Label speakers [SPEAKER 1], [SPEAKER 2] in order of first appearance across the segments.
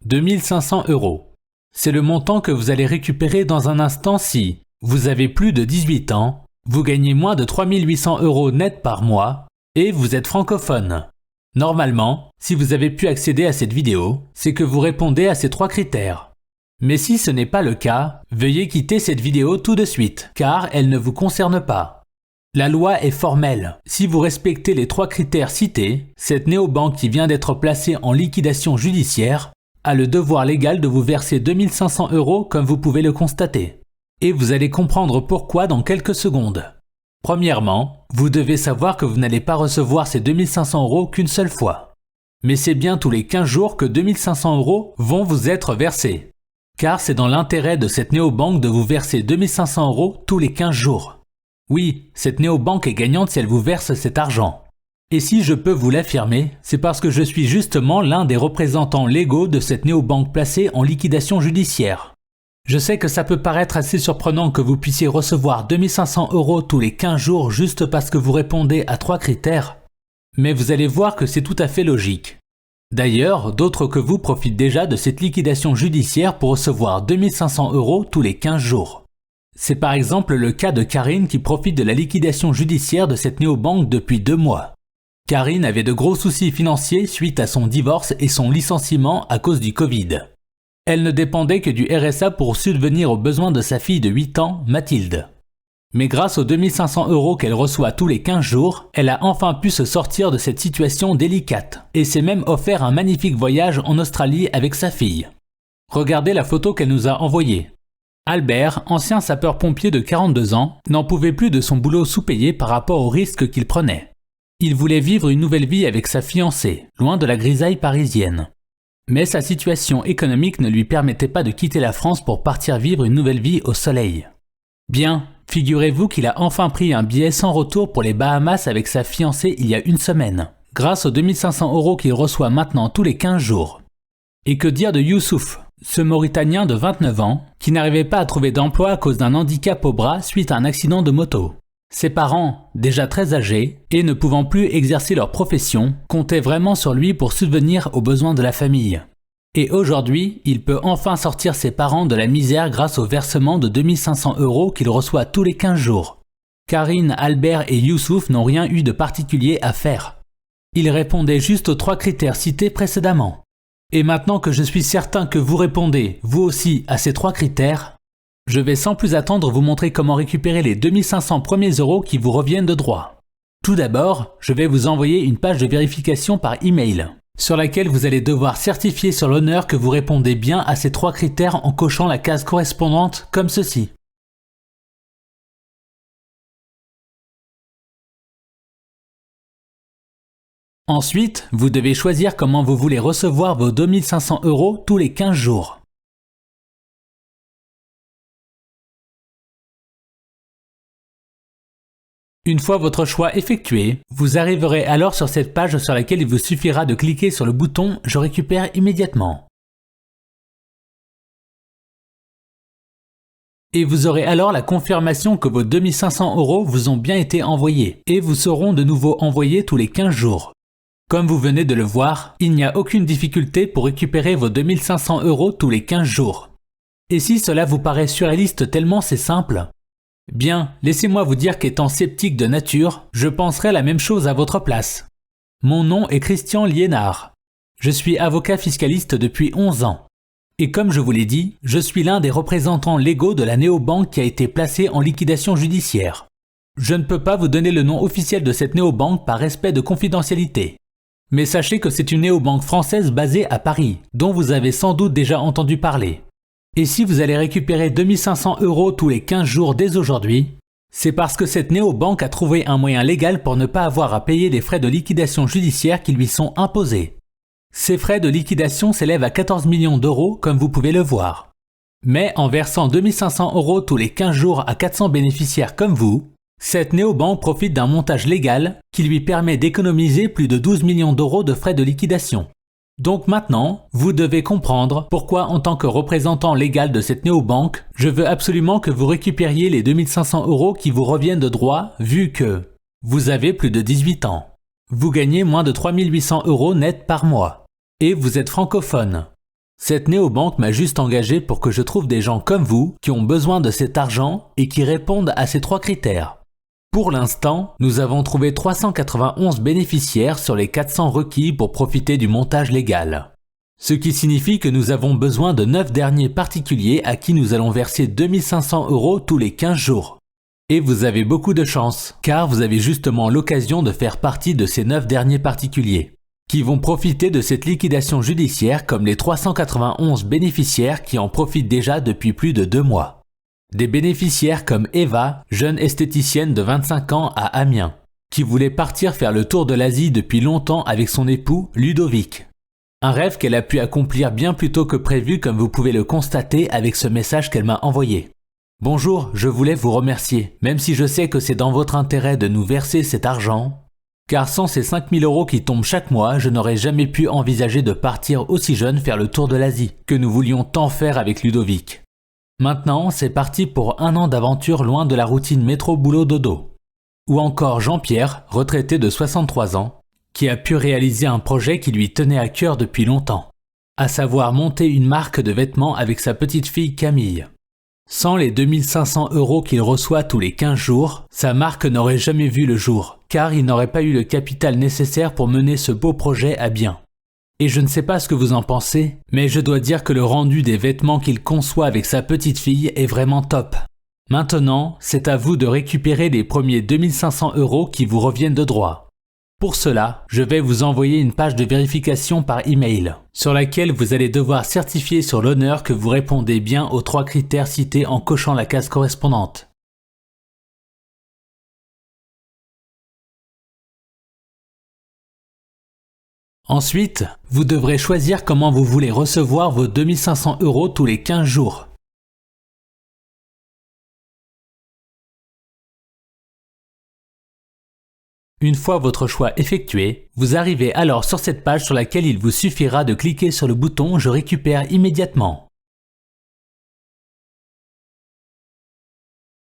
[SPEAKER 1] 2500 €. C'est le montant que vous allez récupérer dans un instant si vous avez plus de 18 ans, vous gagnez moins de 3800 € net par mois et vous êtes francophone. Normalement, si vous avez pu accéder à cette vidéo, c'est que vous répondez à ces 3 critères. Mais si ce n'est pas le cas, veuillez quitter cette vidéo tout de suite, car elle ne vous concerne pas. La loi est formelle. Si vous respectez les 3 critères cités, cette néobanque qui vient d'être placée en liquidation judiciaire a le devoir légal de vous verser 2500 € comme vous pouvez le constater. Et vous allez comprendre pourquoi dans quelques secondes. Premièrement, vous devez savoir que vous n'allez pas recevoir ces 2500 € qu'une seule fois. Mais c'est bien tous les 15 jours que 2500 € vont vous être versés. Car c'est dans l'intérêt de cette néobanque de vous verser 2500 € tous les 15 jours. Oui, cette néobanque est gagnante si elle vous verse cet argent. Et si je peux vous l'affirmer, c'est parce que je suis justement l'un des représentants légaux de cette néobanque placée en liquidation judiciaire. Je sais que ça peut paraître assez surprenant que vous puissiez recevoir 2500 € tous les 15 jours juste parce que vous répondez à 3 critères, mais vous allez voir que c'est tout à fait logique. D'ailleurs, d'autres que vous profitent déjà de cette liquidation judiciaire pour recevoir 2500 € tous les 15 jours. C'est par exemple le cas de Karine qui profite de la liquidation judiciaire de cette néobanque depuis 2 mois. Karine avait de gros soucis financiers suite à son divorce et son licenciement à cause du Covid. Elle ne dépendait que du RSA pour subvenir aux besoins de sa fille de 8 ans, Mathilde. Mais grâce aux 2500 € qu'elle reçoit tous les 15 jours, elle a enfin pu se sortir de cette situation délicate et s'est même offert un magnifique voyage en Australie avec sa fille. Regardez la photo qu'elle nous a envoyée. Albert, ancien sapeur-pompier de 42 ans, n'en pouvait plus de son boulot sous-payé par rapport aux risques qu'il prenait. Il voulait vivre une nouvelle vie avec sa fiancée, loin de la grisaille parisienne. Mais sa situation économique ne lui permettait pas de quitter la France pour partir vivre une nouvelle vie au soleil. Bien, figurez-vous qu'il a enfin pris un billet sans retour pour les Bahamas avec sa fiancée il y a 1 semaine, grâce aux 2500 € qu'il reçoit maintenant tous les 15 jours. Et que dire de Youssouf, ce Mauritanien de 29 ans, qui n'arrivait pas à trouver d'emploi à cause d'un handicap au bras suite à un accident de moto. Ses parents, déjà très âgés et ne pouvant plus exercer leur profession, comptaient vraiment sur lui pour subvenir aux besoins de la famille. Et aujourd'hui, il peut enfin sortir ses parents de la misère grâce au versement de 2500 € qu'il reçoit tous les 15 jours. Karine, Albert et Youssouf n'ont rien eu de particulier à faire. Ils répondaient juste aux 3 critères cités précédemment. Et maintenant que je suis certain que vous répondez, vous aussi, à ces 3 critères, je vais sans plus attendre vous montrer comment récupérer les 2500 premiers euros qui vous reviennent de droit. Tout d'abord, je vais vous envoyer une page de vérification par email, sur laquelle vous allez devoir certifier sur l'honneur que vous répondez bien à ces 3 critères en cochant la case correspondante comme ceci. Ensuite, vous devez choisir comment vous voulez recevoir vos 2500 € tous les 15 jours. Une fois votre choix effectué, vous arriverez alors sur cette page sur laquelle il vous suffira de cliquer sur le bouton « Je récupère immédiatement ». Et vous aurez alors la confirmation que vos 2500 € vous ont bien été envoyés et vous seront de nouveau envoyés tous les 15 jours. Comme vous venez de le voir, il n'y a aucune difficulté pour récupérer vos 2500 € tous les 15 jours. Et si cela vous paraît surréaliste tellement c'est simple, bien, laissez-moi vous dire qu'étant sceptique de nature, je penserais la même chose à votre place. Mon nom est Christian Liénard. Je suis avocat fiscaliste depuis 11 ans. Et comme je vous l'ai dit, je suis l'un des représentants légaux de la néobanque qui a été placée en liquidation judiciaire. Je ne peux pas vous donner le nom officiel de cette néobanque par respect de confidentialité. Mais sachez que c'est une néobanque française basée à Paris, dont vous avez sans doute déjà entendu parler. Et si vous allez récupérer 2500 € tous les 15 jours dès aujourd'hui, c'est parce que cette néobanque a trouvé un moyen légal pour ne pas avoir à payer les frais de liquidation judiciaire qui lui sont imposés. Ces frais de liquidation s'élèvent à 14 millions d'euros comme vous pouvez le voir. Mais en versant 2500 € tous les 15 jours à 400 bénéficiaires comme vous, cette néobanque profite d'un montage légal qui lui permet d'économiser plus de 12 millions d'euros de frais de liquidation. Donc maintenant, vous devez comprendre pourquoi en tant que représentant légal de cette néobanque, je veux absolument que vous récupériez les 2500 € qui vous reviennent de droit vu que vous avez plus de 18 ans. Vous gagnez moins de 3800 € net par mois. Et vous êtes francophone. Cette néobanque m'a juste engagé pour que je trouve des gens comme vous qui ont besoin de cet argent et qui répondent à ces 3 critères. Pour l'instant, nous avons trouvé 391 bénéficiaires sur les 400 requis pour profiter du montage légal. Ce qui signifie que nous avons besoin de 9 derniers particuliers à qui nous allons verser 2500 € tous les 15 jours. Et vous avez beaucoup de chance, car vous avez justement l'occasion de faire partie de ces 9 derniers particuliers, qui vont profiter de cette liquidation judiciaire comme les 391 bénéficiaires qui en profitent déjà depuis plus de 2 mois. Des bénéficiaires comme Eva, jeune esthéticienne de 25 ans à Amiens, qui voulait partir faire le tour de l'Asie depuis longtemps avec son époux Ludovic. Un rêve qu'elle a pu accomplir bien plus tôt que prévu comme vous pouvez le constater avec ce message qu'elle m'a envoyé. Bonjour, je voulais vous remercier, même si je sais que c'est dans votre intérêt de nous verser cet argent, car sans ces 5000 € qui tombent chaque mois, je n'aurais jamais pu envisager de partir aussi jeune faire le tour de l'Asie, que nous voulions tant faire avec Ludovic. Maintenant, c'est parti pour 1 an d'aventure loin de la routine métro-boulot-dodo. Ou encore Jean-Pierre, retraité de 63 ans, qui a pu réaliser un projet qui lui tenait à cœur depuis longtemps, à savoir monter une marque de vêtements avec sa petite fille Camille. Sans les 2500 € qu'il reçoit tous les 15 jours, sa marque n'aurait jamais vu le jour, car il n'aurait pas eu le capital nécessaire pour mener ce beau projet à bien. Et je ne sais pas ce que vous en pensez, mais je dois dire que le rendu des vêtements qu'il conçoit avec sa petite fille est vraiment top. Maintenant, c'est à vous de récupérer les premiers 2500 € qui vous reviennent de droit. Pour cela, je vais vous envoyer une page de vérification par email, sur laquelle vous allez devoir certifier sur l'honneur que vous répondez bien aux 3 critères cités en cochant la case correspondante. Ensuite, vous devrez choisir comment vous voulez recevoir vos 2500 € tous les 15 jours. Une fois votre choix effectué, vous arrivez alors sur cette page sur laquelle il vous suffira de cliquer sur le bouton « Je récupère immédiatement ».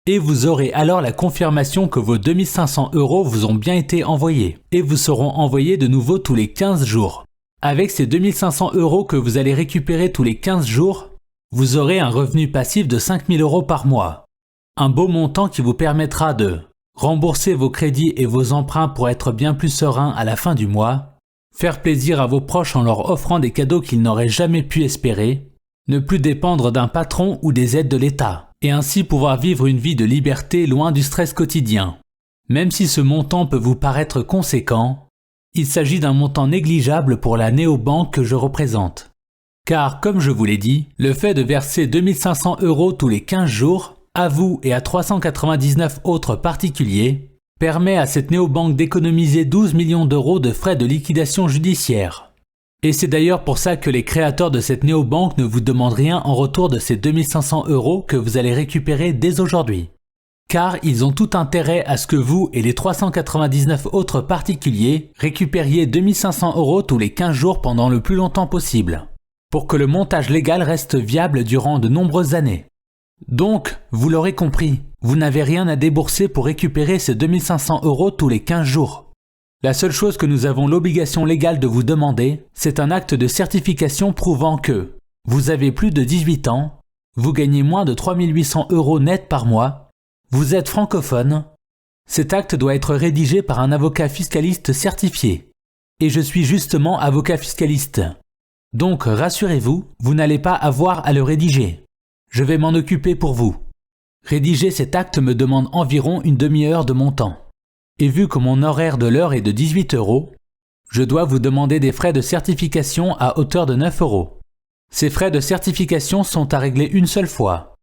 [SPEAKER 1] Et vous aurez alors la confirmation que vos 2500 € vous ont bien été envoyés et vous seront envoyés de nouveau tous les 15 jours. Avec ces 2500 € que vous allez récupérer tous les 15 jours, vous aurez un revenu passif de 5000 € par mois. Un beau montant qui vous permettra de rembourser vos crédits et vos emprunts pour être bien plus serein à la fin du mois, faire plaisir à vos proches en leur offrant des cadeaux qu'ils n'auraient jamais pu espérer, ne plus dépendre d'un patron ou des aides de l'État, et ainsi pouvoir vivre une vie de liberté loin du stress quotidien. Même si ce montant peut vous paraître conséquent, il s'agit d'un montant négligeable pour la néobanque que je représente. Car, comme je vous l'ai dit, le fait de verser 2500 € tous les 15 jours, à vous et à 399 autres particuliers, permet à cette néobanque d'économiser 12 millions d'euros de frais de liquidation judiciaire. Et c'est d'ailleurs pour ça que les créateurs de cette néobanque ne vous demandent rien en retour de ces 2500 € que vous allez récupérer dès aujourd'hui. Car ils ont tout intérêt à ce que vous et les 399 autres particuliers récupériez 2500 € tous les 15 jours pendant le plus longtemps possible, pour que le montage légal reste viable durant de nombreuses années. Donc, vous l'aurez compris, vous n'avez rien à débourser pour récupérer ces 2500 € tous les 15 jours. La seule chose que nous avons l'obligation légale de vous demander, c'est un acte de certification prouvant que vous avez plus de 18 ans, vous gagnez moins de 3800 € net par mois, vous êtes francophone. Cet acte doit être rédigé par un avocat fiscaliste certifié. Et je suis justement avocat fiscaliste. Donc rassurez-vous, vous n'allez pas avoir à le rédiger. Je vais m'en occuper pour vous. Rédiger cet acte me demande environ une demi-heure de mon temps. Et vu que mon horaire de l'heure est de 18 €, je dois vous demander des frais de certification à hauteur de 9 €. Ces frais de certification sont à régler une seule fois.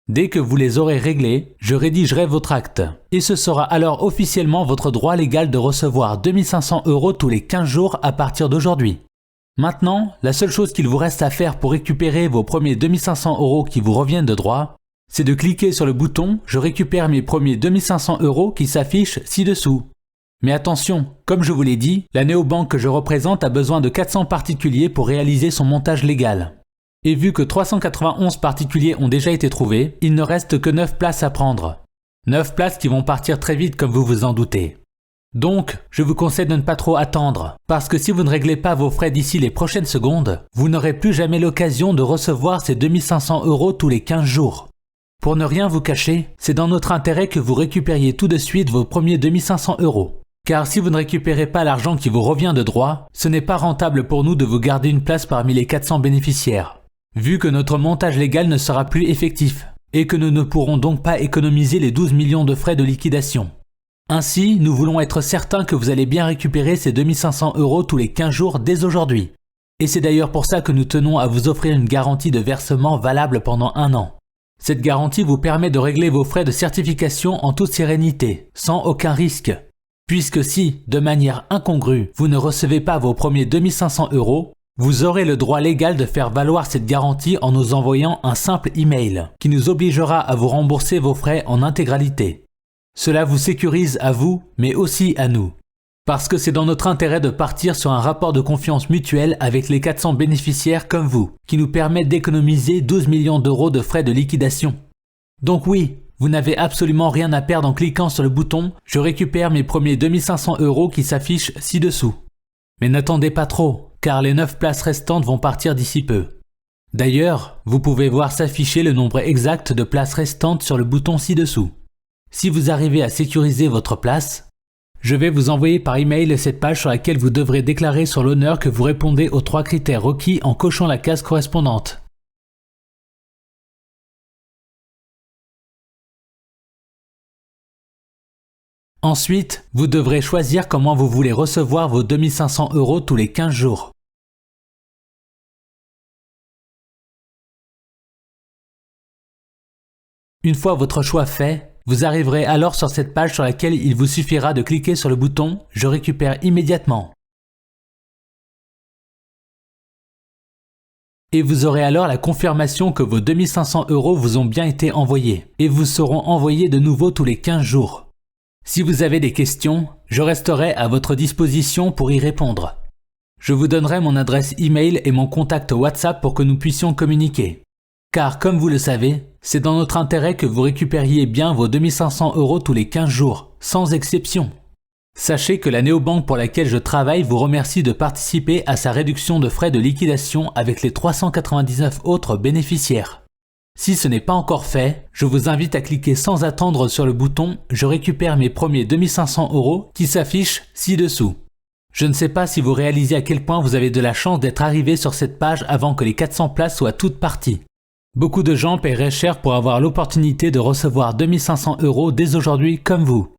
[SPEAKER 1] Dès que vous les aurez réglés, je rédigerai votre acte. Et ce sera alors officiellement votre droit légal de recevoir 2500 € tous les 15 jours à partir d'aujourd'hui. Maintenant, la seule chose qu'il vous reste à faire pour récupérer vos premiers 2500 € qui vous reviennent de droit, c'est de cliquer sur le bouton « Je récupère mes premiers 2500 € qui s'affiche ci-dessous ». Mais attention, comme je vous l'ai dit, la néobanque que je représente a besoin de 400 particuliers pour réaliser son montage légal. Et vu que 391 particuliers ont déjà été trouvés, il ne reste que 9 places à prendre. 9 places qui vont partir très vite comme vous vous en doutez. Donc, je vous conseille de ne pas trop attendre, parce que si vous ne réglez pas vos frais d'ici les prochaines secondes, vous n'aurez plus jamais l'occasion de recevoir ces 2500 € tous les 15 jours. Pour ne rien vous cacher, c'est dans notre intérêt que vous récupériez tout de suite vos premiers 2500 €. Car si vous ne récupérez pas l'argent qui vous revient de droit, ce n'est pas rentable pour nous de vous garder une place parmi les 400 bénéficiaires, vu que notre montage légal ne sera plus effectif, et que nous ne pourrons donc pas économiser les 12 millions de frais de liquidation. Ainsi, nous voulons être certains que vous allez bien récupérer ces 2500 € tous les 15 jours dès aujourd'hui. Et c'est d'ailleurs pour ça que nous tenons à vous offrir une garantie de versement valable pendant 1 an. Cette garantie vous permet de régler vos frais de certification en toute sérénité, sans aucun risque. Puisque si, de manière incongrue, vous ne recevez pas vos premiers 2500 €, vous aurez le droit légal de faire valoir cette garantie en nous envoyant un simple email, qui nous obligera à vous rembourser vos frais en intégralité. Cela vous sécurise à vous, mais aussi à nous. Parce que c'est dans notre intérêt de partir sur un rapport de confiance mutuel avec les 400 bénéficiaires comme vous, qui nous permet d'économiser 12 millions € de frais de liquidation. Donc oui, vous n'avez absolument rien à perdre en cliquant sur le bouton « Je récupère mes premiers 2500 € qui s'affichent ci-dessous ». Mais n'attendez pas trop, car les 9 places restantes vont partir d'ici peu. D'ailleurs, vous pouvez voir s'afficher le nombre exact de places restantes sur le bouton ci-dessous. Si vous arrivez à sécuriser votre place, je vais vous envoyer par email cette page sur laquelle vous devrez déclarer sur l'honneur que vous répondez aux 3 critères requis en cochant la case correspondante. Ensuite, vous devrez choisir comment vous voulez recevoir vos 2500 € tous les 15 jours. Une fois votre choix fait, vous arriverez alors sur cette page sur laquelle il vous suffira de cliquer sur le bouton « Je récupère immédiatement ». Et vous aurez alors la confirmation que vos 2500 € vous ont bien été envoyés et vous seront envoyés de nouveau tous les 15 jours. Si vous avez des questions, je resterai à votre disposition pour y répondre. Je vous donnerai mon adresse email et mon contact WhatsApp pour que nous puissions communiquer. Car comme vous le savez, c'est dans notre intérêt que vous récupériez bien vos 2500 € tous les 15 jours, sans exception. Sachez que la néobanque pour laquelle je travaille vous remercie de participer à sa réduction de frais de liquidation avec les 399 autres bénéficiaires. Si ce n'est pas encore fait, je vous invite à cliquer sans attendre sur le bouton « Je récupère mes premiers 2500 € qui s'affiche ci-dessous. Je ne sais pas si vous réalisez à quel point vous avez de la chance d'être arrivé sur cette page avant que les 400 places soient toutes parties. Beaucoup de gens paieraient cher pour avoir l'opportunité de recevoir 2500 € dès aujourd'hui comme vous.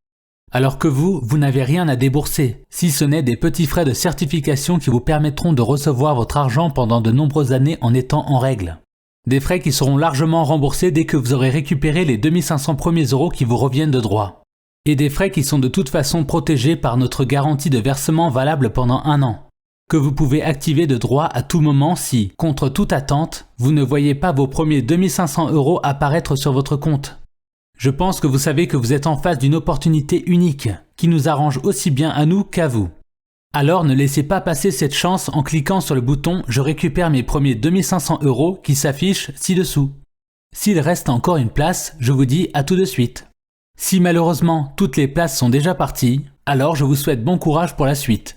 [SPEAKER 1] Alors que vous n'avez rien à débourser, si ce n'est des petits frais de certification qui vous permettront de recevoir votre argent pendant de nombreuses années en étant en règle. Des frais qui seront largement remboursés dès que vous aurez récupéré les 2500 premiers € qui vous reviennent de droit. Et des frais qui sont de toute façon protégés par notre garantie de versement valable pendant 1 an. Que vous pouvez activer de droit à tout moment si, contre toute attente, vous ne voyez pas vos premiers 2500 € apparaître sur votre compte. Je pense que vous savez que vous êtes en face d'une opportunité unique, qui nous arrange aussi bien à nous qu'à vous. Alors ne laissez pas passer cette chance en cliquant sur le bouton « Je récupère mes premiers 2500 € qui s'affiche ci-dessous. S'il reste encore une place, je vous dis à tout de suite. Si malheureusement toutes les places sont déjà parties, alors je vous souhaite bon courage pour la suite.